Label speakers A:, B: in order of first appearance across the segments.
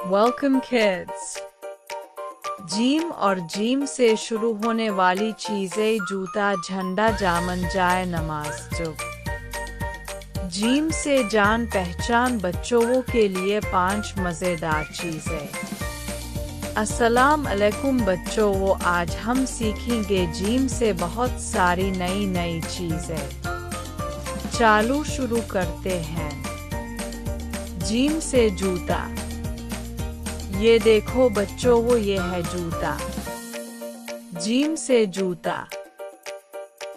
A: Welcome kids. Gym और gym से शुरू होने वाली चीजें जूता, झंडा, जामन, जाए नमाज। जो जीम से जान पहचान बच्चों के लिए 5 मजेदार चीजें। अस्सलाम अलैकुम बच्चों, आज हम सीखेंगे जीम से बहुत सारी नई चीजें। चालू शुरू करते हैं। जीम से जूता। ये देखो बच्चों, ये है जूता। जीम से जूता।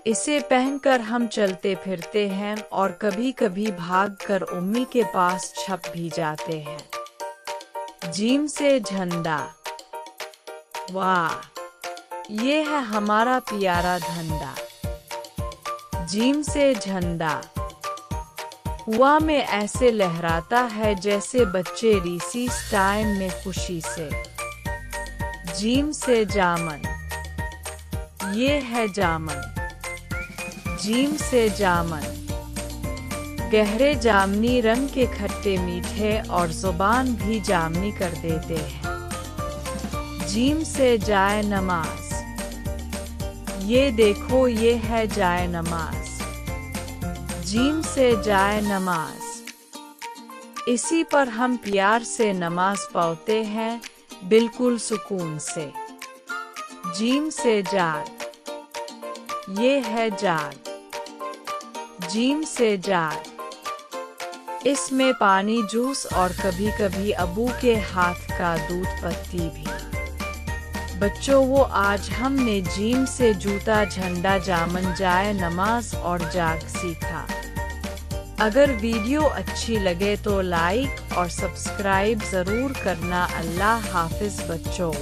A: इसे पहनकर हम चलते फिरते हैं और कभी कभी भागकर उम्मी के पास छप भी जाते हैं। जीम से झंडा। वाह, ये है हमारा प्यारा झंडा। जीम से झंडा हवा में ऐसे लहराता है जैसे बच्चे रिसीस टाइम में खुशी से। जीम से जामन। ये है जामन। जीम से जामन। गहरे जामनी रंग के खट्टे मीठे और जुबान भी जामनी कर देते हैं। जीम से जाए नमाज। ये देखो, ये है जाए नमाज। जीम से जाए नमाज। इसी पर हम प्यार से नमाज पढ़ते हैं, बिल्कुल सुकून से। जीम से जाग। ये है जाग। जीम से जाग। इसमें पानी, जूस और कभी कभी अबू के हाथ का दूध पत्ती भी। बच्चों, आज हमने जीम से जूता, झंडा, जामन, जाए नमाज और जाग सीखा। अगर वीडियो अच्छी लगे तो लाइक और सब्सक्राइब जरूर करना। अल्लाह हाफिज बच्चों।